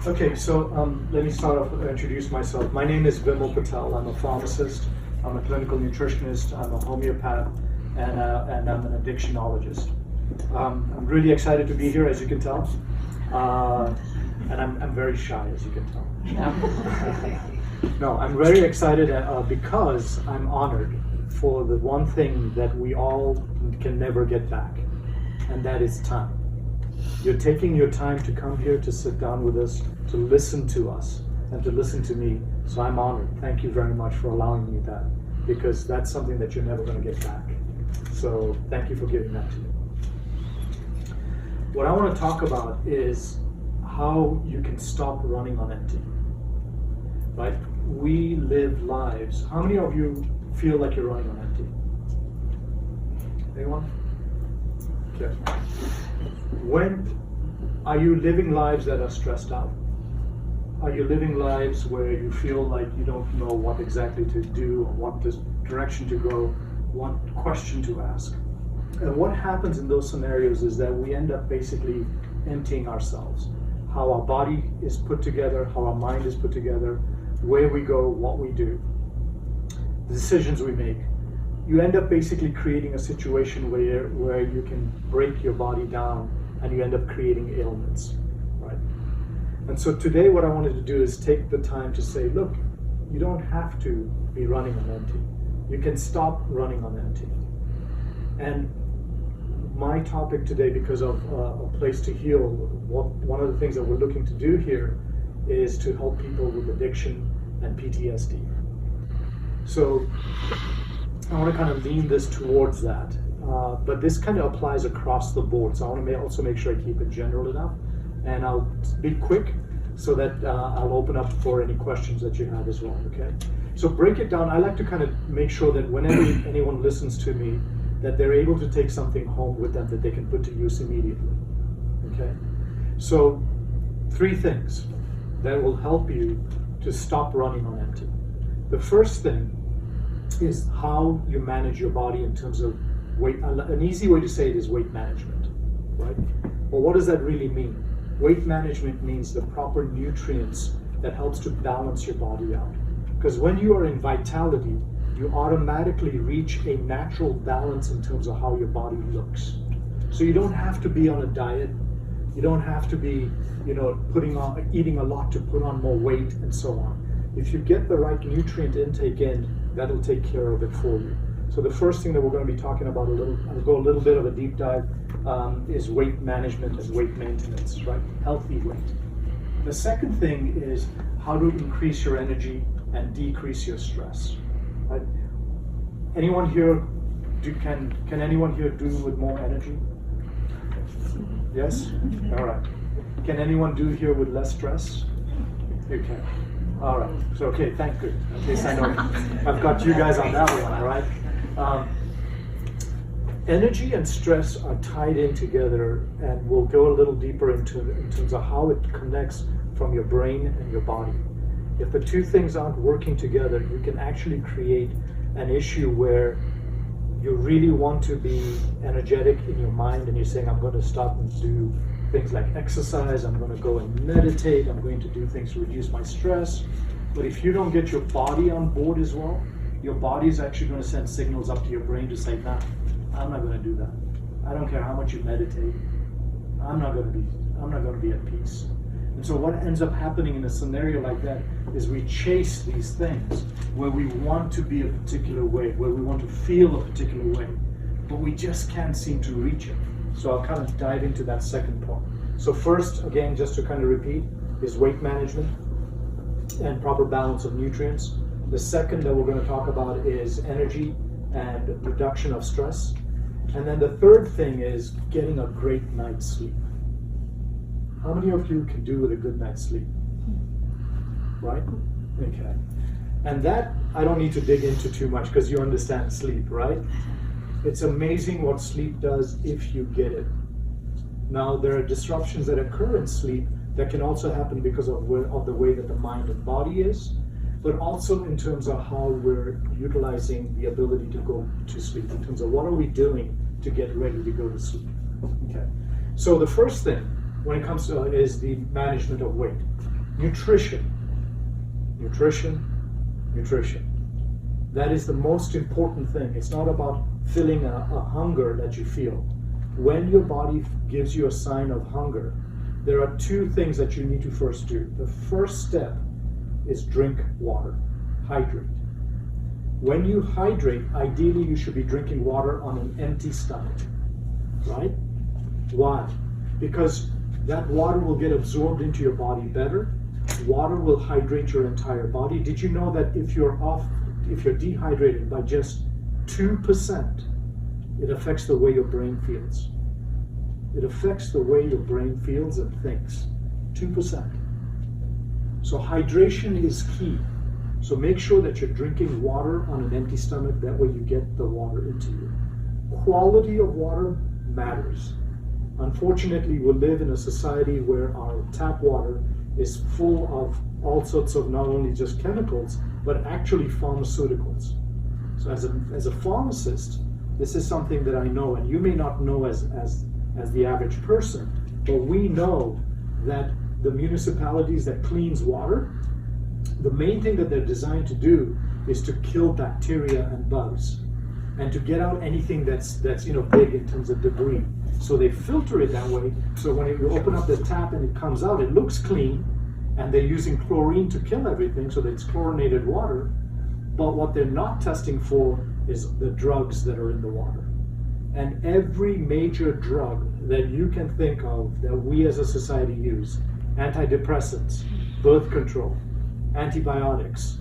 Okay, so let me start off introduce myself. My name is Vimal Patel. I'm a pharmacist. I'm a clinical nutritionist. I'm a homeopath, and I'm an addictionologist. I'm really excited to be here, as you can tell, and I'm very shy, as you can tell. No, I'm very excited because I'm honored for the one thing that we all can never get back, and that is time. You're taking your time to come here to sit down with us, to listen to us, and to listen to me. So I'm honored. Thank you very much for allowing me that, because that's something that you're never going to get back. So thank you for giving that to me. What I want to talk about is how you can stop running on empty. Right? We live lives. How many of you feel like you're running on empty? Anyone? Okay. When are you living lives that are stressed out? Are you living lives where you feel like you don't know what exactly to do, or what direction to go, what question to ask? And what happens in those scenarios is that we end up basically emptying ourselves. How our body is put together, how our mind is put together, where we go, what we do, the decisions we make. You end up basically creating a situation where you can break your body down and you end up creating ailments, right? And so today what I wanted to do is take the time to say, look, you don't have to be running on empty. You can stop running on empty. And my topic today, because of a place to heal, one of the things that we're looking to do here is to help people with addiction and PTSD. So I want to kind of lean this towards that, but this kind of applies across the board. So I want to also make sure I keep it general enough, and I'll be quick so that I'll open up for any questions that you have as well, okay? So break it down. I like to kind of make sure that whenever anyone listens to me, that they're able to take something home with them that they can put to use immediately, okay? So 3 things that will help you to stop running on empty. The first thing is how you manage your body in terms of weight. An easy way to say it is weight management, right? Well, what does that really mean? Weight management means the proper nutrients that helps to balance your body out. Because when you are in vitality, you automatically reach a natural balance in terms of how your body looks. So you don't have to be on a diet. You don't have to be, eating a lot to put on more weight and so on. If you get the right nutrient intake in, that'll take care of it for you. So the first thing that we're going to be talking about I'll go a little bit of a deep dive, is weight management and weight maintenance, right? Healthy weight. The second thing is how to increase your energy and decrease your stress, right? Anyone here, can anyone here do with more energy? Yes? All right. Can anyone do here with less stress? You can. All right. So, okay, thank you. At least I know I've got you guys on that one, all right? Energy and stress are tied in together, and we'll go a little deeper in terms of how it connects from your brain and your body. If the 2 things aren't working together, you can actually create an issue where you really want to be energetic in your mind, and you're saying, I'm going to stop and do things like exercise, I'm going to go and meditate, I'm going to do things to reduce my stress. But if you don't get your body on board as well, your body is actually going to send signals up to your brain to say, nah, I'm not going to do that. I don't care how much you meditate. I'm not going to be at peace. And so what ends up happening in a scenario like that is we chase these things where we want to be a particular way, where we want to feel a particular way, but we just can't seem to reach it. So I'll kind of dive into that second point. So first, again, just to kind of repeat, is weight management and proper balance of nutrients. The second that we're going to talk about is energy and reduction of stress. And then the third thing is getting a great night's sleep. How many of you can do with a good night's sleep? Right? Okay. And that I don't need to dig into too much because you understand sleep, right? It's amazing what sleep does if you get it. Now, there are disruptions that occur in sleep that can also happen because of the way that the mind and body is, but also in terms of how we're utilizing the ability to go to sleep, in terms of what are we doing to get ready to go to sleep. Okay. So the first thing when it comes to is the management of weight. Nutrition. Nutrition, nutrition. That is the most important thing. It's not about filling a hunger that you feel. When your body gives you a sign of hunger, there are two things that you need to first do. The first step is drink water, hydrate. When you hydrate, ideally you should be drinking water on an empty stomach, right? Why? Because that water will get absorbed into your body better. Water will hydrate your entire body. Did you know that if you're dehydrated by just 2%, it affects the way your brain feels? It affects the way your brain feels and thinks. 2%. So hydration is key. So make sure that you're drinking water on an empty stomach. That way you get the water into you. Quality of water matters. Unfortunately, we live in a society where our tap water is full of all sorts of not only just chemicals, but actually pharmaceuticals. So as a pharmacist, this is something that I know, and you may not know as the average person, but we know that the municipalities that cleans water, the main thing that they're designed to do is to kill bacteria and bugs, and to get out anything that's big in terms of debris. So they filter it that way. So when you open up the tap and it comes out, it looks clean, and they're using chlorine to kill everything, so that it's chlorinated water. But what they're not testing for is the drugs that are in the water. And every major drug that you can think of that we as a society use, antidepressants, birth control, antibiotics,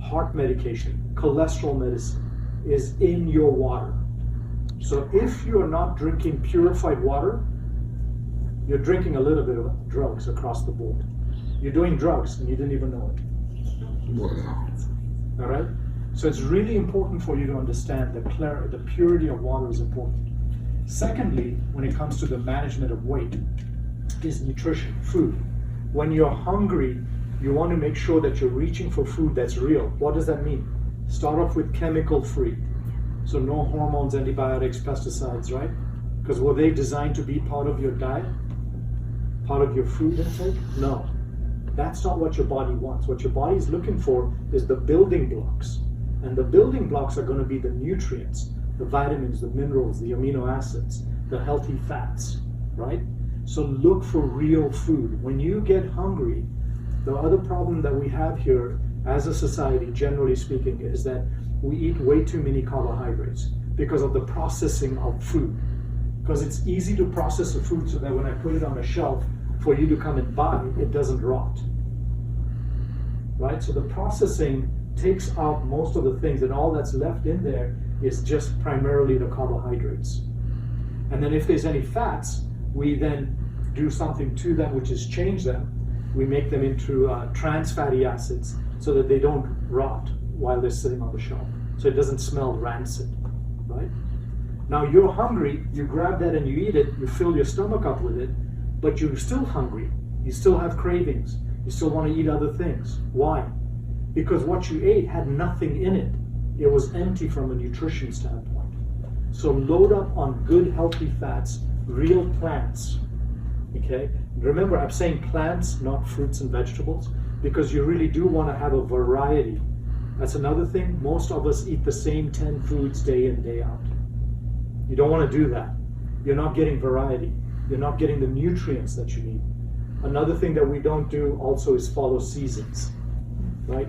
heart medication, cholesterol medicine, is in your water. So if you're not drinking purified water, you're drinking a little bit of drugs across the board. You're doing drugs and you didn't even know it. Wow. All right? So it's really important for you to understand the purity of water is important. Secondly, when it comes to the management of weight, is nutrition, food. When you're hungry, you want to make sure that you're reaching for food that's real. What does that mean? Start off with chemical-free. So no hormones, antibiotics, pesticides, right? Because were they designed to be part of your diet? Part of your food intake? No. That's not what your body wants. What your body is looking for is the building blocks. And the building blocks are going to be the nutrients, the vitamins, the minerals, the amino acids, the healthy fats, right? So look for real food. When you get hungry, the other problem that we have here as a society, generally speaking, is that we eat way too many carbohydrates because of the processing of food. Because it's easy to process the food so that when I put it on a shelf for you to come and buy, it doesn't rot. Right? So the processing takes out most of the things, and all that's left in there is just primarily the carbohydrates. And then if there's any fats, we then do something to them, which is change them. We make them into trans fatty acids so that they don't rot while they're sitting on the shelf. So it doesn't smell rancid, right? Now you're hungry, you grab that and you eat it, you fill your stomach up with it, but you're still hungry. You still have cravings. You still want to eat other things. Why? Because what you ate had nothing in it. It was empty from a nutrition standpoint. So load up on good, healthy fats, real plants, okay? Remember, I'm saying plants, not fruits and vegetables, because you really do want to have a variety. That's another thing. Most of us eat the same 10 foods day in, day out. You don't want to do that. You're not getting variety. You're not getting the nutrients that you need. Another thing that we don't do also is follow seasons, right?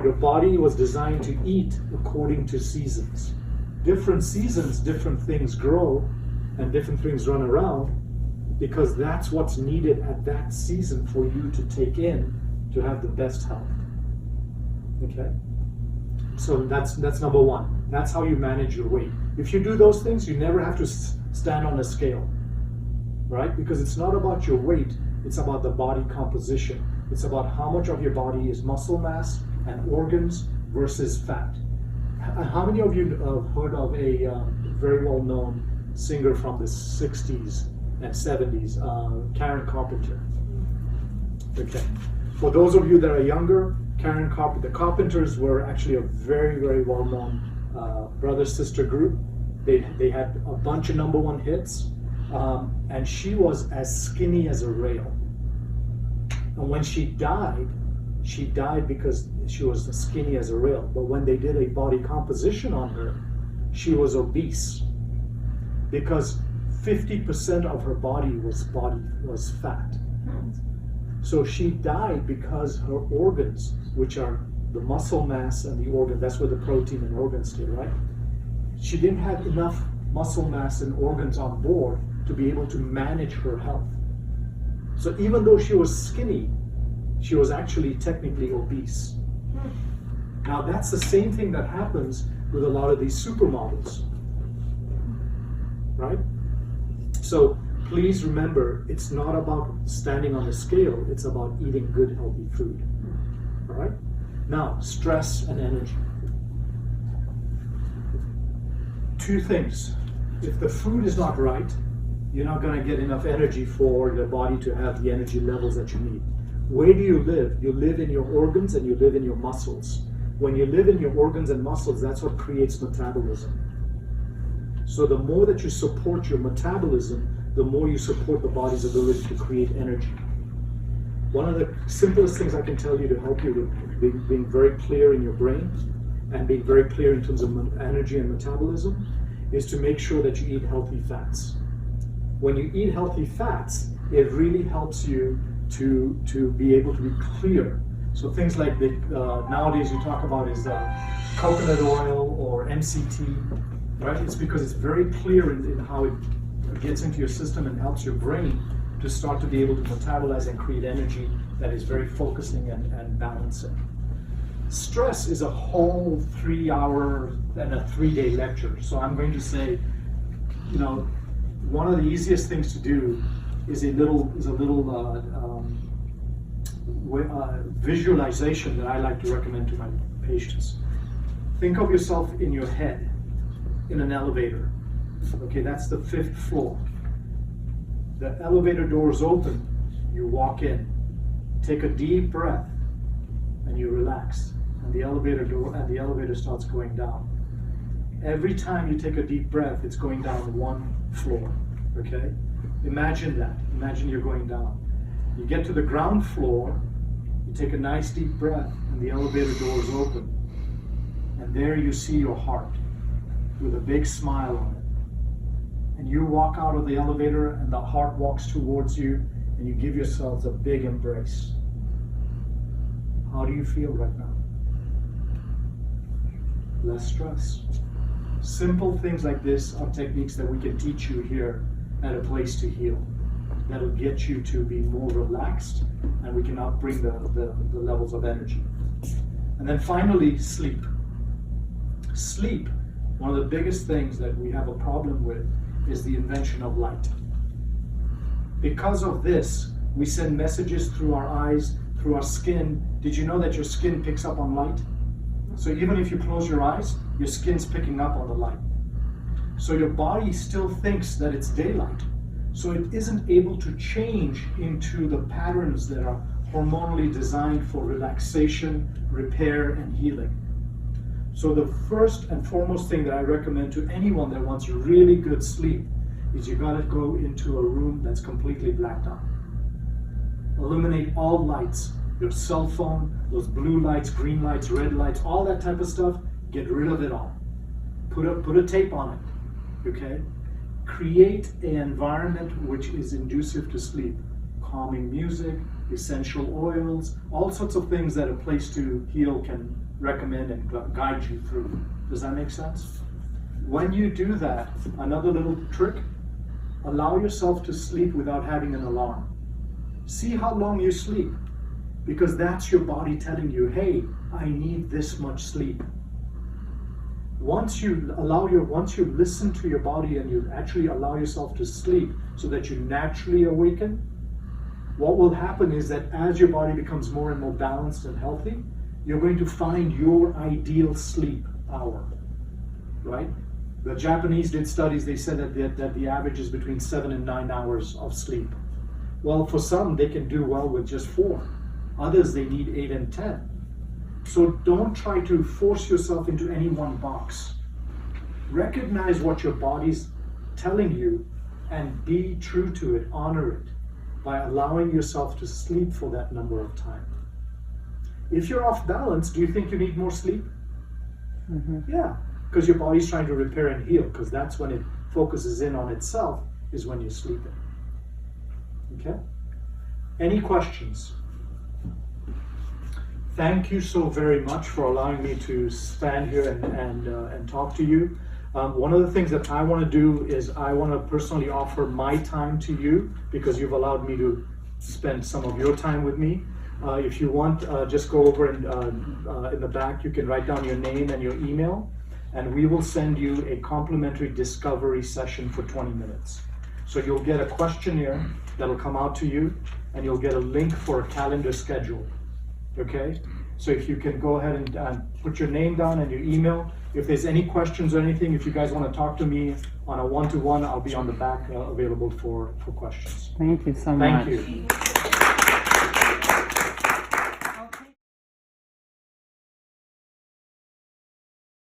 Your body was designed to eat according to seasons. Different seasons, different things grow and different things run around, because that's what's needed at that season for you to take in to have the best health. Okay? So that's number one. That's how you manage your weight. If you do those things, you never have to stand on a scale, right? Because it's not about your weight, it's about the body composition. It's about how much of your body is muscle mass and organs versus fat. How many of you have heard of a very well-known singer from the 60s and 70s, Karen Carpenter? Okay. For those of you that are younger, Karen Carpenter, the Carpenters were actually a very, very well-known brother-sister group. They had a bunch of #1 hits, and she was as skinny as a rail. And when she died because she was as skinny as a rail. But when they did a body composition on her, she was obese because 50% of her body was fat. So she died because her organs, which are the muscle mass and the organ, that's where the protein and organs stay, right? She didn't have enough muscle mass and organs on board to be able to manage her health. So even though she was skinny, she was actually technically obese. Now that's the same thing that happens with a lot of these supermodels, right? So please remember, it's not about standing on a scale, it's about eating good, healthy food, all right? Now, stress and energy. Two things. If the food is not right, you're not going to get enough energy for the body to have the energy levels that you need. Where do you live? You live in your organs and you live in your muscles. When you live in your organs and muscles, that's what creates metabolism. So the more that you support your metabolism, the more you support the body's ability to create energy. One of the simplest things I can tell you to help you with being very clear in your brain and being very clear in terms of energy and metabolism is to make sure that you eat healthy fats. When you eat healthy fats, it really helps you to be able to be clear. So things like nowadays you talk about is coconut oil or MCT, right? It's because it's very clear in how it gets into your system and helps your brain to start to be able to metabolize and create energy that is very focusing and balancing. Stress is a whole 3-hour and a 3-day lecture. So I'm going to say, you know, one of the easiest things to do is a little visualization that I like to recommend to my patients. Think of yourself in your head in an elevator. Okay, that's the 5th floor. The elevator doors open, you walk in, take a deep breath, and you relax. And the elevator starts going down. Every time you take a deep breath, it's going down 1 floor. Okay? Imagine that. Imagine you're going down. You get to the ground floor, you take a nice deep breath, and the elevator doors open. And there you see your heart with a big smile on it. And you walk out of the elevator and the heart walks towards you and you give yourselves a big embrace. How do you feel right now? Less stress. Simple things like this are techniques that we can teach you here at A Place to Heal. That'll get you to be more relaxed and we can bring the levels of energy. And then finally, sleep. Sleep, one of the biggest things that we have a problem with is the invention of light. Because of this, we send messages through our eyes, through our skin. Did you know that your skin picks up on light? So even if you close your eyes, your skin's picking up on the light. So your body still thinks that it's daylight. So it isn't able to change into the patterns that are hormonally designed for relaxation, repair, and healing. So the first and foremost thing that I recommend to anyone that wants really good sleep is you gotta go into a room that's completely blacked out. Eliminate all lights, your cell phone, those blue lights, green lights, red lights, all that type of stuff, get rid of it all. Put a tape on it, okay? Create an environment which is conducive to sleep. Calming music, essential oils, all sorts of things that A Place to Heal can recommend and guide you through. Does that make sense? When you do that, another little trick, allow yourself to sleep without having an alarm. See how long you sleep, because that's your body telling you, hey, I need this much sleep. Once you listen to your body and you actually allow yourself to sleep so that you naturally awaken, what will happen is that as your body becomes more and more balanced and healthy, you're going to find your ideal sleep hour, right? The Japanese did studies, they said that the average is between 7 and 9 hours of sleep. Well, for some, they can do well with just 4. Others, they need 8 and 10. So don't try to force yourself into any one box. Recognize what your body's telling you and be true to it, honor it. by allowing yourself to sleep for that number of time. If you're off balance, do you think you need more sleep? Yeah, because your body's trying to repair and heal, because that's when it focuses in on itself, is when you're sleeping. Okay? Any questions? Thank you so very much for allowing me to stand here and talk to you. One of the things that I want to do is I want to personally offer my time to you, because you've allowed me to spend some of your time with me. If you want, just go over and in the back, you can write down your name and your email, and we will send you a complimentary discovery session for 20 minutes. So you'll get a questionnaire that'll come out to you, and you'll get a link for a calendar schedule. Okay? So if you can go ahead and put your name down and your email. If there's any questions or anything, if you guys want to talk to me on a one-to-one, I'll be on the back available for questions. Thank you so much. Thank you.